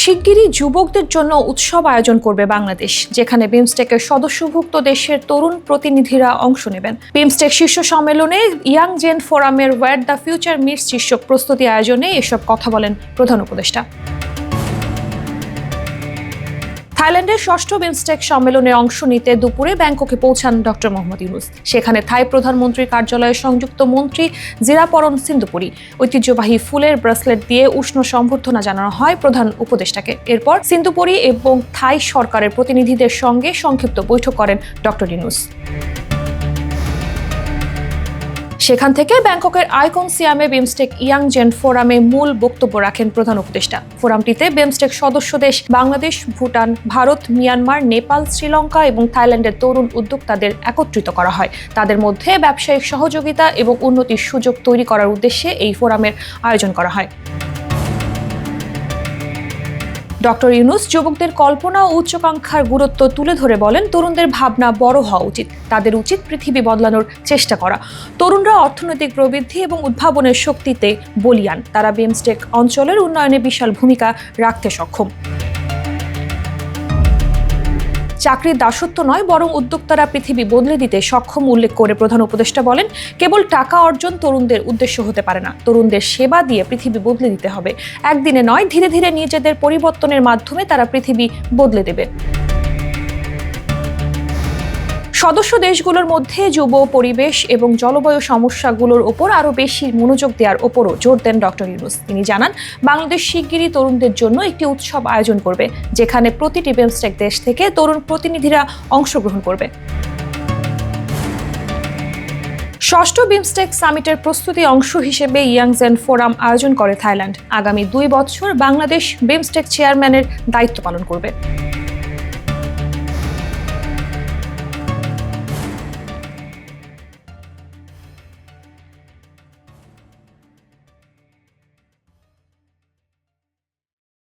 শিগগিরই যুবকদের জন্য উৎসব আয়োজন করবে বাংলাদেশ, যেখানে বিমস্টেকের সদস্যভুক্ত দেশের তরুণ প্রতিনিধিরা অংশ নেবেন। বিমস্টেক শীর্ষ সম্মেলনে ইয়াং জেন ফোরামের ওয়্যার দ্য ফিউচার মিটস শীর্ষক প্রস্তুতি আয়োজনে এসব কথা বলেন প্রধান উপদেষ্টা। থাইল্যান্ডের ষষ্ঠ বিমস্টেক সম্মেলনে অংশ নিতে দুপুরে ব্যাংককে পৌঁছান ডক্টর মোহাম্মদ ইউনুস। সেখানে থাই প্রধানমন্ত্রীর কার্যালয়ের সংযুক্ত মন্ত্রী জিরাপরন সিন্ধুপুরী ঐতিহ্যবাহী ফুলের ব্রেসলেট দিয়ে উষ্ণ সম্বর্ধনা জানানো হয় প্রধান উপদেষ্টাকে। এরপর সিন্ধুপুরী এবং থাই সরকারের প্রতিনিধিদের সঙ্গে সংক্ষিপ্ত বৈঠক করেন ডক্টর ইউনুস। সেখান থেকে ব্যাংককের আইকন সিয়ামে বিমস্টেক ইয়াং জেন ফোরামে মূল বক্তব্য রাখেন প্রধান উপদেষ্টা। ফোরামটিতে বিমস্টেক সদস্য দেশ বাংলাদেশ, ভুটান, ভারত, মিয়ানমার, নেপাল, শ্রীলঙ্কা এবং থাইল্যান্ডের তরুণ উদ্যোক্তাদের একত্রিত করা হয়। তাদের মধ্যে ব্যবসায়িক সহযোগিতা এবং উন্নতির সুযোগ তৈরি করার উদ্দেশ্যে এই ফোরামের আয়োজন করা হয়। ডক্টর ইউনুস যুবকদের কল্পনা ও উচ্চাকাঙ্ক্ষার গুরুত্ব তুলে ধরে বলেন, তরুণদের ভাবনা বড় হওয়া উচিত, তাদের উচিত পৃথিবী বদলানোর চেষ্টা করা। তরুণরা অর্থনৈতিক প্রবৃদ্ধি এবং উদ্ভাবনের শক্তিতে বলীয়ান, তারা বিমস্টেক অঞ্চলের উন্নয়নে বিশাল ভূমিকা রাখতে সক্ষম। চাকরির দাসত্ব নয়, বরং উদ্যোক্তারা পৃথিবী বদলে দিতে সক্ষম উল্লেখ করে প্রধান উপদেষ্টা বলেন, কেবল টাকা অর্জন তরুণদের উদ্দেশ্য হতে পারে না, তরুণদের সেবা দিয়ে পৃথিবী বদলে দিতে হবে। একদিনে নয়, ধীরে ধীরে নিজেদের পরিবর্তনের মাধ্যমে তারা পৃথিবী বদলে দেবে। সদস্য দেশগুলোর মধ্যে যুব, পরিবেশ এবং জলবায়ু সমস্যাগুলোর ওপর আরও বেশি মনোযোগ দেওয়ার ওপরও জোর দেন ডক্টর ইউনুস। তিনি জানান, বাংলাদেশ শিগগিরই তরুণদের জন্য একটি উৎসব আয়োজন করবে, যেখানে প্রতিটি বিমস্টেক দেশ থেকে তরুণ প্রতিনিধিরা অংশগ্রহণ করবে। ষষ্ঠ বিমস্টেক সামিটের প্রস্তুতি অংশ হিসেবে ইয়াং জেন ফোরাম আয়োজন করে থাইল্যান্ড। আগামী 2 বছর বাংলাদেশ বিমস্টেক চেয়ারম্যানের দায়িত্ব পালন করবে।